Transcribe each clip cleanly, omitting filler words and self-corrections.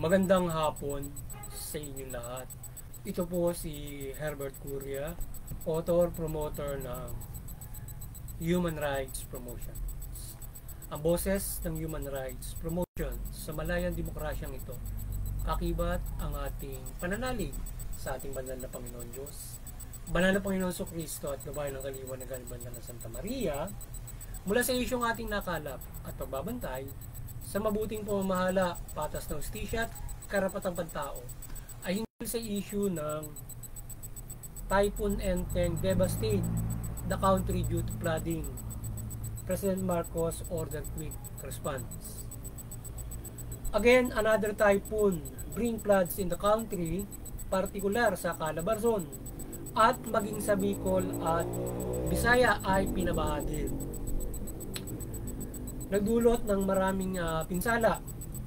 Magandang hapon sa inyo lahat. Ito po si Herbert Curia, author, promoter ng Human Rights Promotion. Ang boses ng Human Rights Promotion sa malayang demokrasyang ito, akibat ang ating pananalig sa ating banal na Panginoon Diyos, banal na Panginoon Kristo at gabayan ng kaliwanagan banal ng Santa Maria, mula sa isyong ating nakalap at pagbabantay sa mabuting pamamahala, patas na hustisya at karapatang pantao ay hinggil sa issue ng Typhoon Enteng devastate the country due to flooding. President Marcos ordered quick response. Again, another typhoon bring floods in the country, partikular sa Calabarzon at maging sa Bicol at Bisaya ay pinabaha din. Nagdulot ng maraming pinsala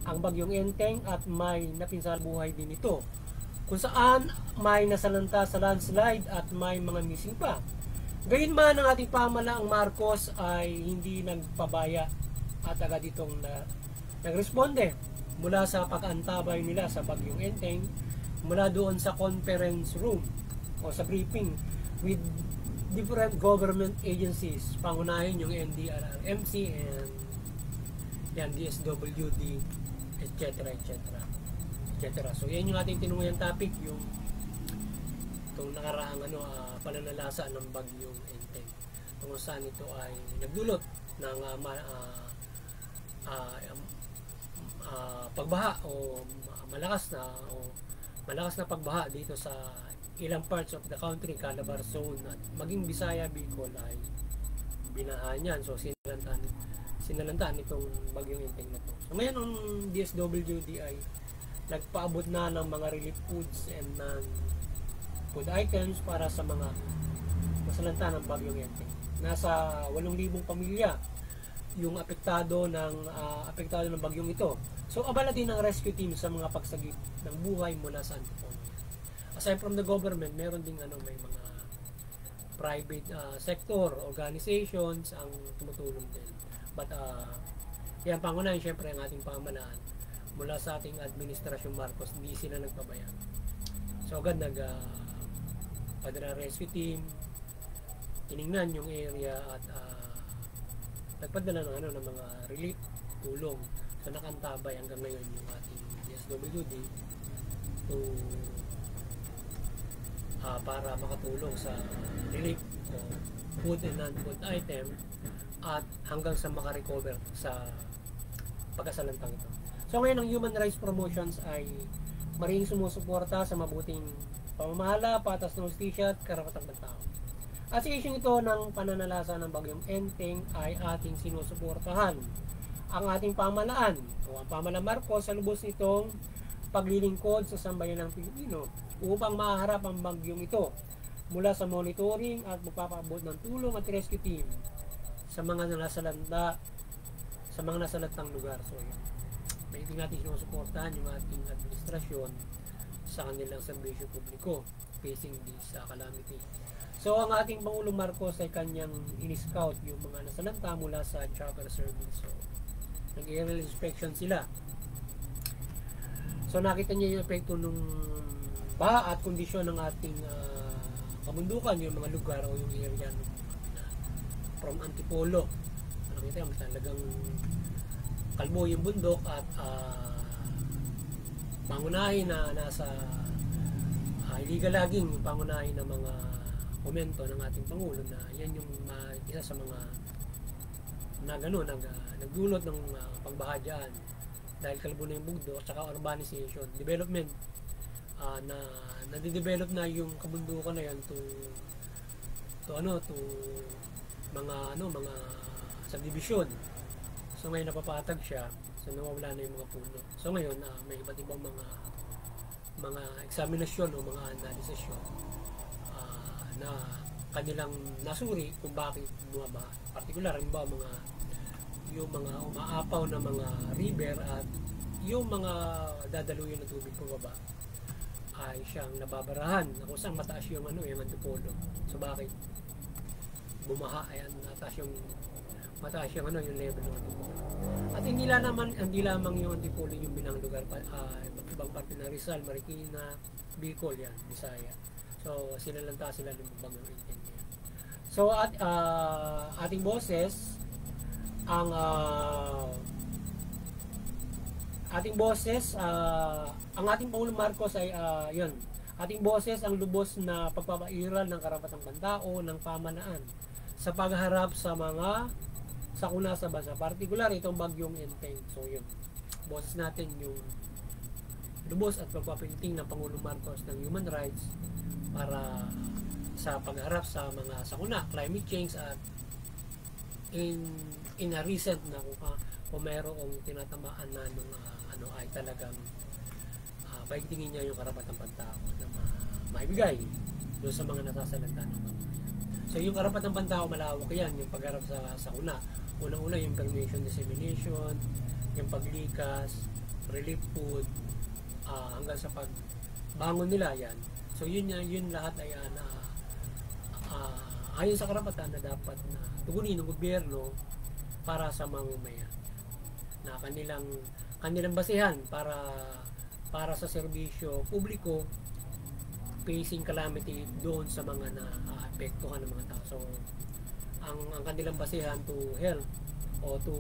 ang bagyong Enteng at may napinsala buhay din ito, kung saan may nasalanta sa landslide at may mga missing pa. Gayunman ang ating pamahalaang Marcos ay hindi nagpabaya at agad itong nagresponde mula sa pag-antabay nila sa bagyong Enteng, mula doon sa conference room o sa briefing with different government agencies, pangunahin yung NDRRMC and yan, DSWD, etc. So yan yung ating tinungayang topic, yung itong nakaraang pananalasa ng bagyong Enteng, kung saan ito ay nagdulot ng pagbaha o malakas na pagbaha dito sa ilang parts of the country, Calabarzon at maging Bisaya, Bicol ay binahan yan. So sinalantaan itong bagyong Enteng na to. So ngayon ang DSWD ay nagpaabot na ng mga relief foods and food items para sa mga masalanta ng bagyong Enteng. Nasa 8,000 pamilya yung apektado ng bagyong ito. So abala din ang rescue team sa mga pagsagip ng buhay mula sa Antipolo. Aside from the government, meron ding may mga private sector organizations ang tumutulong din. But yan, pangunahin syempre ang ating pamahalaan mula sa ating administrasyon Marcos, hindi sila nagpabaya. So agad padala rescue team, tiningnan yung area at nagpadala ng mga relief tulong. So nakantabay hanggang ngayon yung ating DSWD to para makatulong sa relief o food and non-food item at hanggang sa makarecover sa pagkasalantang ito. So ngayon ang Human Rights Promotions ay maring sumusuporta sa mabuting pamamahala, patas na hustisya at karapatang pantao. At sa isyong ito ng pananalasa ng bagyong Enteng ay ating sinusuportahan ang ating pamahalaan o ang pamahalaan Marcos sa lubos nitong paglilingkod sa sambayan ng Pilipino upang maharap ang bagyong ito mula sa monitoring at magpapaabot ng tulong at rescue team sa mga nasalanta sa mga nasalantang lugar. So may hindi natin sinusuportahan yung ating administrasyon sa kanilang serbisyo publiko facing this calamity. So ang ating Pangulong Marcos ay kanyang in-scout yung mga nasalanta mula sa chopper service. So nag-aerial inspection sila. So nakita niya yung epekto ng baha at kondisyon ng ating kabundukan, yung mga lugar o yung area from Antipolo. Nakita mo talagang kalbo yung bundok at pangunahin na nasa illegal logging, pangunahin ng mga komento ng ating Pangulo na yan yung isa sa mga nagdulot ng pagbaha dyan dahil kalbo na yung bundok at saka urbanization, development na nade-develop na yung kabundukan na yan to mga subdivision. So ngayon napapatag siya, so nawawala na yung mga puno. So ngayon may iba't ibang mga examinasyon o mga analisasyon na kanilang nasuri kung bakit bumabaha. Partikular yung mga umaapaw na mga river at yung mga dadaluyan ng tubig pababa ay siyang nababarahan na kung saan mataas yung Antipolo. So bakit bumaha? Ayan, mataas yung mataas yung ano yung level ng antipolo. At hindi lamang yung antipolo yung bilang lugar pa, ibang parte ng Rizal, Marikina, Bicol yan, Bisaya. So sinalanta sila ng bagyong Inten ngayon. So at ating boses ang ating boses ang ating Pangulong Marcos ay yun, ating boses ang lubos na pagpapairal ng karapatang pantao ng pamahalaan sa pagharap sa mga sakuna sa bansa, partikular itong bagyong Enteng. So yun, boses natin yung lubos at pagpapainting ng Pangulong Marcos ng human rights para sa pagharap sa mga sakuna, climate change, at in a recent na kung mayroong tinatamaan na nung ano ay talagang paigtingin niya yung karapatang pantao na maibigay doon sa mga nasasalanta ng mga. So yung karapatang pantao malawak yan, yung pagharap sa sakuna. Unang-una yung information dissemination, yung paglikas, relief food, hanggang sa pagbangon nila yan. So yun lahat ay ayon sa karapatan na dapat na tugunin ng gobyerno para sa mamamayan na kanilang basihan para sa serbisyo publiko facing calamity doon sa mga naapektuhan ng mga tao. So ang kanilang basihan to help o to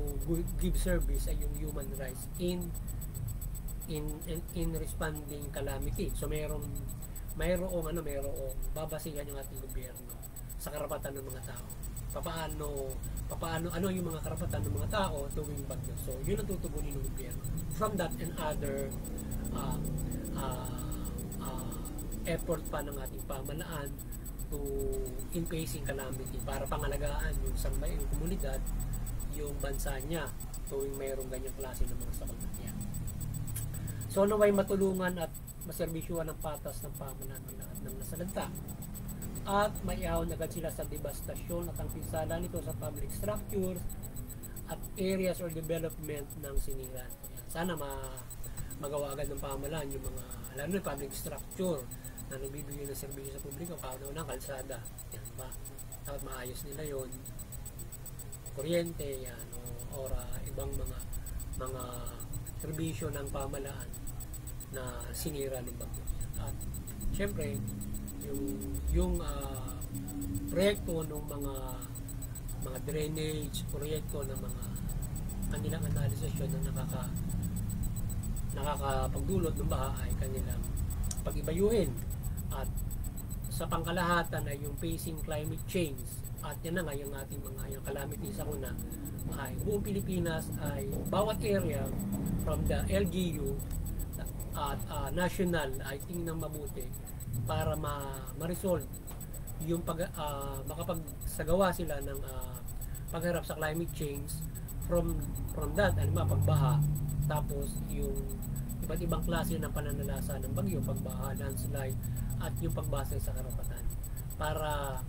give service ay yung human rights in responding calamity. So mayroong babasihan yung ating gobyerno sa karapatan ng mga tao. Papaano yung mga karapatan ng mga tao tuwing bagyo. So yun ang tutugunin ng gobyerno. From that and other effort pa ng ating pamahalaan to in facing calamity para pangalagaan yung sambayang komunidad, yung bansa niya tuwing mayroong ganyang klase ng mga sakuna niya. So naway matulungan at maserbisyuhan ng patas ng pamahalaan ng lahat ng nasalanta at maiahon agad sila sa devastasyon at ang pinsala nito sa public structures at areas or development ng siniran. Sana magawa agad ng pamahalaan yung mga lalo na public structure na nagbibigay ng serbisyo sa publiko, kauna ng kalsada. Yan ba? Dapat maayos nila yon, kuryente, yan, or ibang mga serbisyo ng pamahalaan na sinira ng bagyo. At syempre, yung proyekto ng mga drainage, proyekto ng mga kanilang analysis na nakakapagdulot ng baha ay kanilang pag-ibayuhin. At sa pangkalahatan ay yung facing climate change, at yan na nga yung ating mga yung calamity sa una ay buong Pilipinas ay bawat area from the LGU at national ay tingnan mabuti para ma-resolve yung makapagsagawa sila ng pagharap sa climate change from that, pagbaha, tapos yung iba't ibang klase ng pananalasa ng bagyo, pagbaha, landslide, at yung pagbase sa karapatan para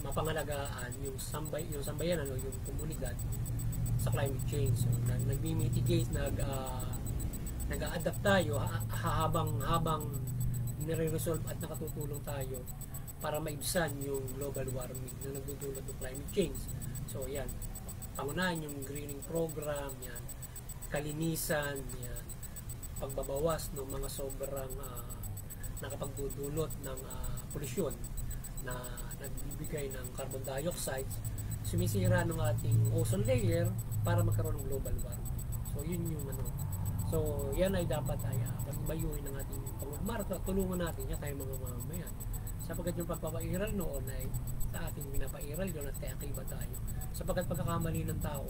mapangalagaan yung sambayan yung komunidad sa climate change. So nagmi-mitigate, nag-a-adapt tayo habang nire-resolve at nakatutulong tayo para maibsan yung global warming na nagdudulot ng climate change. So yan, pangunahan yung greening program, yan, kalinisan, yan, pagbabawas ng mga sobrang nakapagdudulot ng polusyon na nagbibigay ng carbon dioxide, sumisira ng ating ozone layer para magkaroon ng global warming. So yun yung so yan ay dapat ay pagbayuhin ng ating Pangulong Marcos at tulungan natin yan tayo mga mamamayan, sapagkat yung pagpapairal noon ay sa ating pinapairal yun at kaya kiba tayo, sapagkat pagkakamali ng tao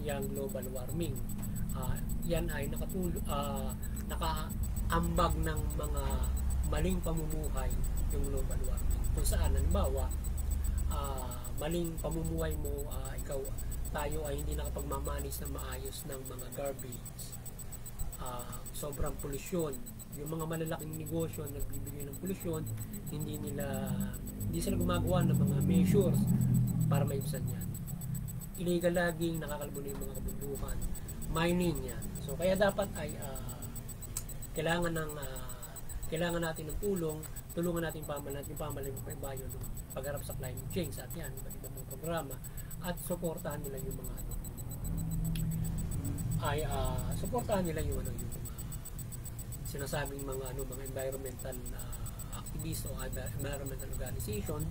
yung global warming, yan ay nakaambag ng mga maling pamumuhay yung global warming, kung saan halimbawa maling pamumuhay mo, tayo ay hindi nakapagmamanis na maayos ng mga garbage, sobrang polusyon, yung mga malalaking negosyo na nagbibigay ng polusyon, hindi sila gumagawa ng mga measures para maibsan yan. Illegal logging, nakakalbo na yung mga kabundukan, mining yan. So kaya dapat ay kailangan natin ng tulong tulungan natin yung pamahalaan ng bayo ng pagharap sa climate change at yan, iba't ibang mga programa at suportahan nila yung mga suportahan nila yung yung mga sinasabing mga mga environmental activist o environmental organization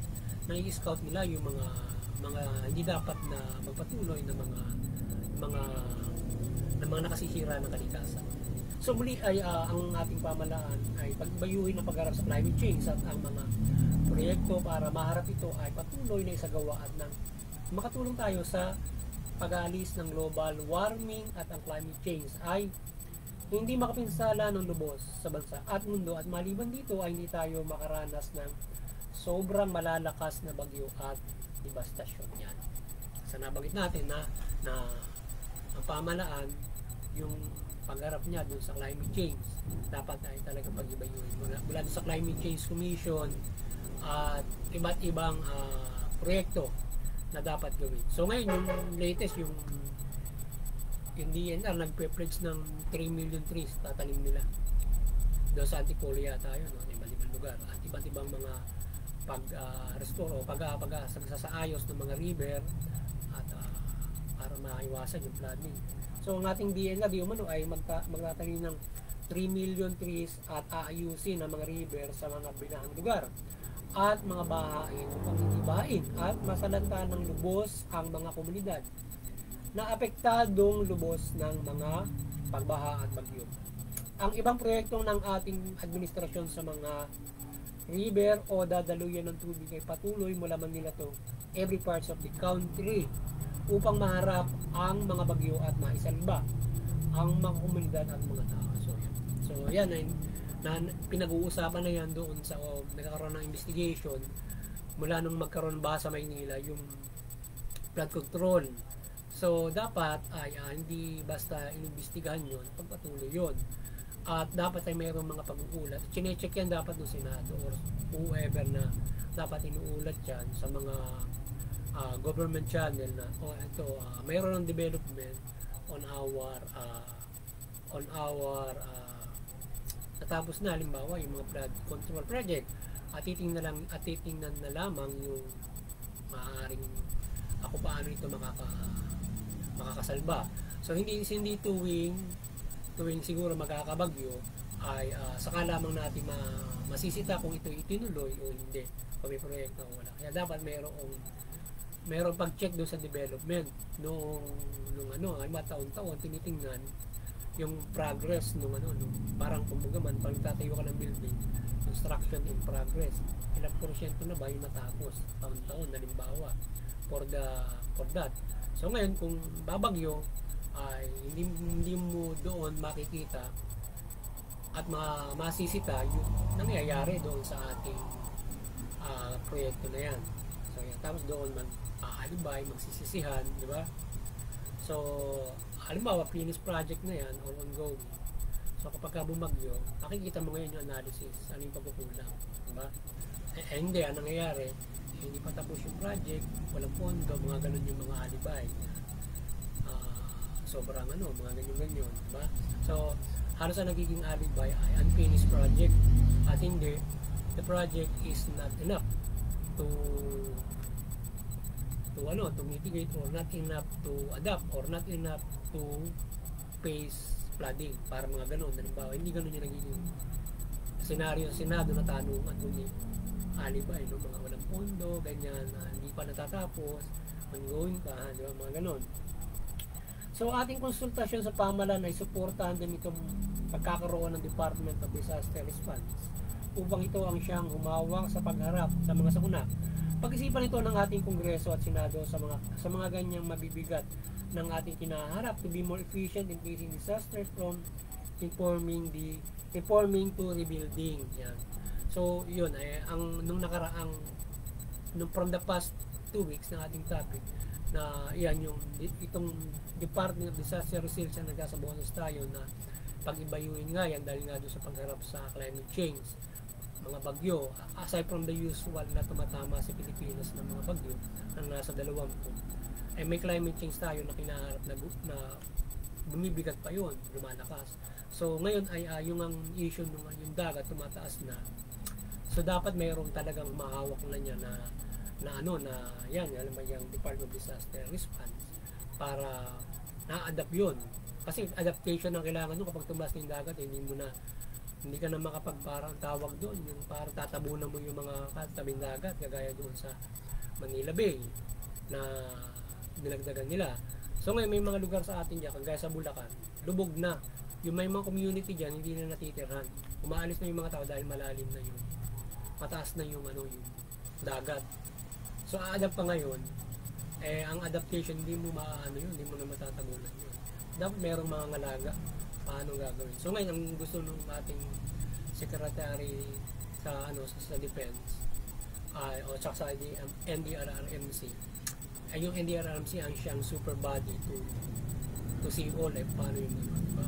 na i-scout nila yung mga hindi dapat na magpatuloy na mga nakasisira ng kalikasan. So muli ay ang ating pamahalaan ay pagbayuhin ng pagharap sa climate change at ang mga proyekto para maharap ito ay patuloy na isagawa at makatulong tayo sa pag-alis ng global warming at ang climate change ay hindi makapinsala ng lubos sa bansa at mundo, at maliban dito ay hindi tayo makaranas ng sobrang malalakas na bagyo at devastasyon yan. Sa nabanggit natin na ang pamahalaan yung pagharap niya dun sa climate change dapat ay talaga pag-ibayuhin mula sa Climate Change Commission at iba't ibang proyekto na dapat gawin. So ngayon yung latest yung DNR nagpe-pledge ng 3 million trees tatanim nila doon sa Antipolo yata yun, iba't ibang lugar at iba't ibang mga pag-restore o pag-sasaayos ng mga river at para maiwasan yung flooding. So ang ating DNR di umano ay magtatanim ng 3 million trees at aayusin ang mga river sa mga binahang lugar at mga bahain upang hindi bahain at masalanta ng lubos ang mga komunidad na apektadong lubos ng mga pagbaha at bagyo. Ang ibang proyekto ng ating administrasyon sa mga river o dadaluyan ng tubig ay patuloy mula Manila to every parts of the country upang maharap ang mga bagyo at maisalba ang mga komunidad at mga tao. So yan ay pinag-uusapan na yan doon sa nagkakaroon ng investigation mula nung magkaroon ba sa Maynila yung flood control. So dapat ay hindi basta inimbestigahan yun, pagpatuloy yun. At dapat ay mayroong mga pag-uulat. Chine-check yan dapat ng Senado or whoever na dapat inuulat yan sa mga government channel na mayroon ng development on our natapos na halimbawa yung mga flood control project at titingnan na lamang yung maaaring paano ito makakasalba. So hindi tuwing siguro magkakabagyo ay saka lamang natin masisita kung ito itinuloy o hindi, kung may proyekto o wala. Kaya dapat mayroong pag-check doon sa development nung ay taon-taon tinitingnan yung progress nung parang kumbaga man pag tatayo ka ng building, construction in progress, ilang porsyento na ba yung natapos taon-taon halimbawa for that. So ngayon kung babagyo ay hindi mo doon makikita at masisita yung nangyayari doon sa ating proyekto na yan. So yan, tapos doon mag-aalibay, magsisisihan, di ba? So halimbawa finished project na yan or ongoing. So kapag bumagyo, makikita mo ngayon yung analysis, ano yung pagkukulang, di ba? Hindi, ang nangyayari, hindi pa tapos yung project, walang pondo, mga ganun yung mga alibay. Sobrang mga ganyan-ganyan, diba? So, halos ang nagiging alibay ay unfinished project at hindi, the project is not enough to mitigate or not enough to adapt or not enough to face flooding, para mga ganun. Halimbawa, hindi ganun yung nagiging senaryo sa Senado na tanungan kundi alibay, mga walang pondo, ganyan, hindi pa natatapos, ongoing pa, di ba, mga ganon. So ating konsultasyon sa pamahalaan ay suportahan din itong pagkakaroon ng Department of Disaster Response upang ito ang siyang humawak sa pagharap sa mga sakuna. Pag-isipan ito ng ating Kongreso at Senado sa mga ganyang mabibigat ng ating kinaharap to be more efficient in facing disaster from informing to rebuilding. Yan. So yun ay nung from the past 2 weeks ng ating topic na yan yung itong Department of Disaster Resilience na nagkasabuhanas tayo na pag-ibayuhin nga yan dahil nga doon sa pagharap sa climate change, mga bagyo, aside from the usual na tumatama sa Pilipinas ng mga bagyo na nasa 20 ay may climate change tayo na kinaharap na bumibigat pa yun, lumalakas. So ngayon ay yung ang issue nung yung dagat tumataas na. So dapat mayroong talagang mahawak na niya na ano na yan, alam mo yung Department of Disaster Response para na-adapt yun. Kasi adaptation ang kailangan nyo kapag tumaas ng dagat, hindi ka na makapagparang tawag doon, yung parang tatabunan mo yung mga tabing dagat, kagaya doon sa Manila Bay na dinagdagan nila. So ngayon may mga lugar sa atin dyan, kagaya sa Bulacan, lubog na. Yung may mga community dyan, hindi na natitirhan. Umaalis na yung mga tao dahil malalim na yung mataas na yung yung dagat. So a-adapt pa ngayon, ang adaptation hindi mo hindi mo na matatagulan yun. Dapat merong mga ngalaga paano gagawin. So ngayon ang gusto ng ating secretary sa defense o sa NDRRMC ay yung NDRRMC ang siyang super body to see all paano yung diba?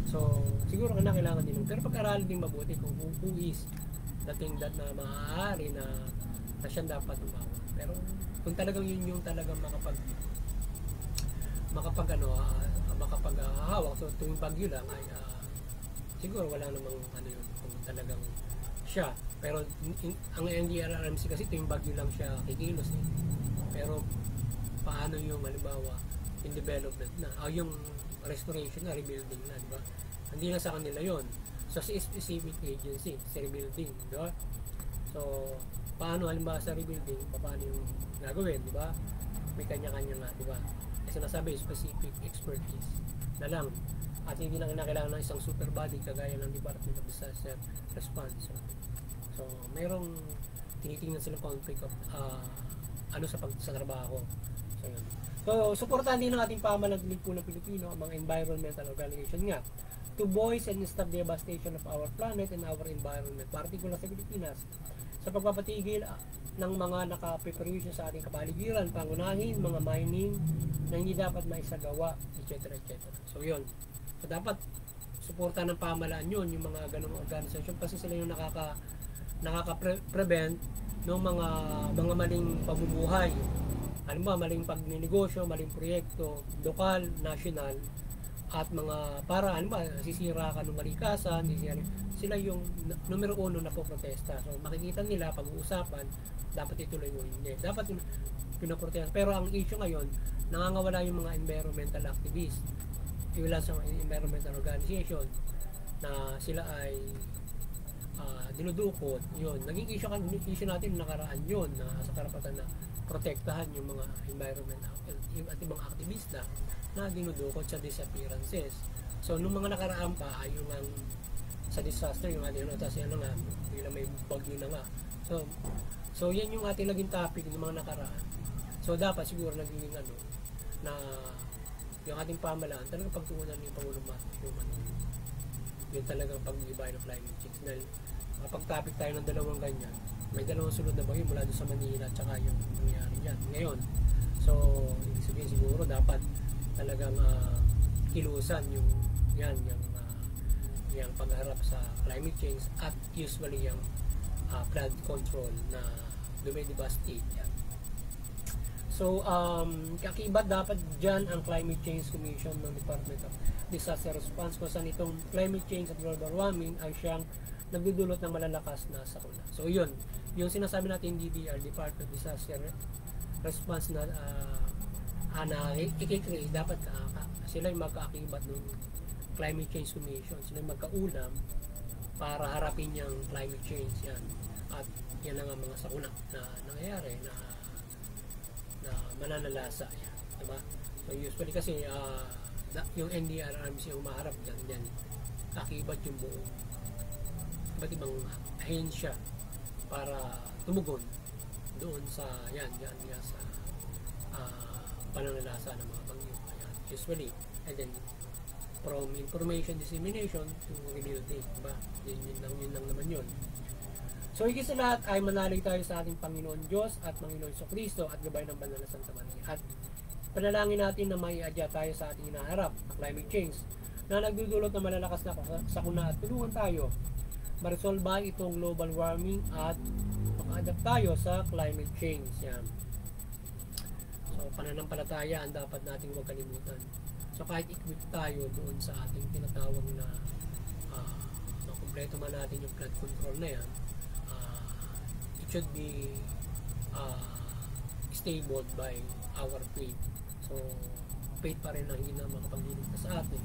So siguro kailangan din pero pag-aralan din mabuti kung who is the thing that na maaari na siyang dapat umawa. Pero kung talagang yun yung talagang makapag-hawak, so tuwing bagyo lang ay siguro wala namang yun kung talagang siya. Pero ang NDRRMC kasi tuwing bagyo lang siya kikilos pero paano yung halimbawa yung development na yung restoration na rebuilding na, diba? Hindi na sa kanila yon. So sa specific agency sa rebuilding, diba? So paano halimbawa sa rebuilding, paano yung gagawin, diba? May kanya-kanya nga, diba? Kasi nasabi, specific expertise na lang. At hindi na kinakailangan ng isang super body kagaya ng Department of Disaster Response. So mayroong tinitingnan silang conflict of sa trabaho. So yun. So suportahan din ng ating pamahalaan ng Pilipino ang mga environmental organization nga to voice and stop the devastation of our planet and our environment, particular sa Pilipinas, sa pagpapatigil ng mga nakapreparation sa ating kapaligiran, pangunahin, mga mining na hindi dapat maisagawa, etc. So yun. So dapat suporta ng pamahalaan yun, yung mga ganung organisasyon kasi sila yung nakaka-prevent ng mga maling pamumuhay. Alam mo, maling pagninegosyo, maling proyekto, lokal, national, at mga para sisira ka ng malikasan, sila yung numero 1 na po protesta. So makikita nila pag-uusapan, dapat ituloy mo hindi. Dapat pinoprotesta. Pero ang issue ngayon, nangangawala yung mga environmental activists. Iwala sa environmental organization na sila ay dinudukot. Yun. Naging issue natin nakaraan yun na sa karapatan na protektahan yung mga environmental at ibang aktivista na dinudukot sa disappearances. So nung mga nakaraan pa ay yung sa disaster yung tapos bigla may bagyo na nga. So yan yung ating naging topic ng mga nakaraan. So dapat siguro naging na yung ating pamahalaan talagang pagtuunan ng Pangulong Marcos yung talagang pag-ibay ng climate change. Dahil kapag topic tayo ng dalawang ganyan, may dalawang sunod na bagyo mula doon sa Manila at saka yung nangyari dyan ngayon. So ibig sabihin siguro dapat talagang ilusan yung pagharap sa climate change at usually yung flood control na dumidevastate yan. So kakibat dapat dyan ang Climate Change Commission ng Department of Disaster Response kung saan itong climate change at global warming ay siyang nagdudulot ng malalakas na sakuna. So yun, yung sinasabi natin DDR, Department of Disaster Response na i-create, dapat sila yung magkaakibat ng Climate Change Commission, sila yung magkaulam para harapin yung climate change yan. At yan ang mga sakuna na nangyayari na mananalasa yan, diba? So usually kasi yung NDRRMC yung maharap dyan kakibat yung buong iba't ibang ahensya para tumugon doon sa sa pananalasa ng mga bagyo. Ayan, usually, and then from information dissemination to rebuilding, diba? Yun lang naman yun. So higit sa lahat ay manalig tayo sa ating Panginoon Diyos at Panginoon Jesucristo at gabay ng banal na Santa Maria. At panalangin natin na maiadya tayo sa ating hinaharap na climate change na nagdudulot ng malalakas na sakuna at tulungan tayo ma-resolve itong global warming at maka-adapt tayo sa climate change. Yan. So pananampalataya ang dapat nating huwag kalimutan. So kahit equip tayo doon sa ating tinatawag na makumpleto man natin yung flood control na yan, should be stable by our faith. So faith pa rin ang hindi na makapag-iligtas sa atin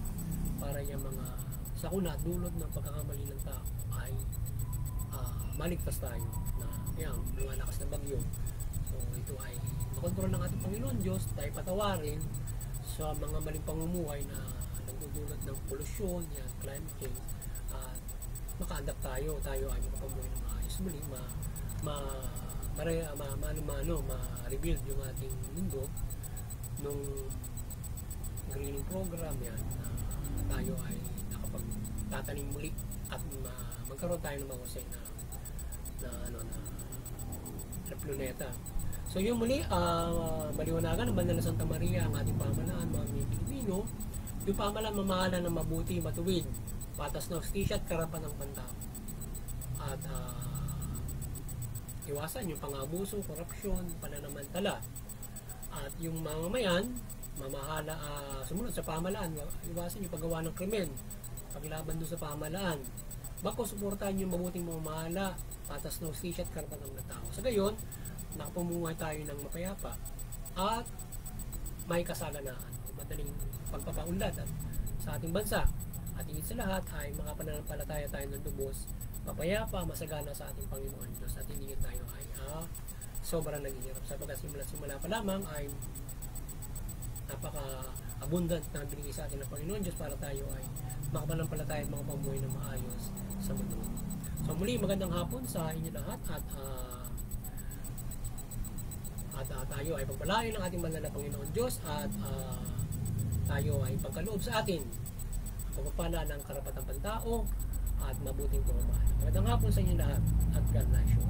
para yung mga sakuna at dulot ng pagkakamali ng tao ay maligtas tayo na yung lumalakas na bagyo. So ito ay makontrol ng ating Panginoon Diyos, tayo patawarin sa mga maling pamumuhay na nagdudulot ng polusyon, yan, climate change, at maka-adapt tayo ay makapabuhay ng maayos muli, ma-rebuild yung ating mundo nung greening program yan, tayo ay nakapagtatanim muli at magkaroon tayo ng mahusay na planeta. So yung muli, maliwanagan ng Banal na Santa Maria ang ating pamahalaan, mga Pilipino, yung pamahalaan mamahala ng mabuti, matuwid, patas na hustisya at karapan ng pantao. At iwasan yung pang-abuso, korupsyon, pananamantala. At yung mamamayan, sumunod sa pamahalaan, iwasan yung paggawa ng krimen, paglaban doon sa pamahalaan. Bako, suportahan yung mabuting mamamahala, patas na hustisya at karapan ng tao. Sa gayon, nakapamumuhay tayo ng mapayapa at may kasaganaan, madaling pagpapaunlad sa ating bansa. At higit sa lahat ay makapananampalataya tayo ng lubos, mapayapa, masagana sa ating Panginoon Diyos, at hindi tayo ay sobrang naghihirap. Sapagkat simula pa lamang ay napaka-abundant na binigay sa atin ng Panginoon Diyos para tayo ay makapananampalataya at makapamuhay ng maayos sa mundo. So muli, magandang hapon sa inyo lahat at tayo ay pagpalain ng ating banal na Panginoon Diyos at tayo ay pagkaloob sa atin ang pagpapala ng karapatang pantao at mabuting pamamahala. Magandang hapon sa inyo lahat at God bless you.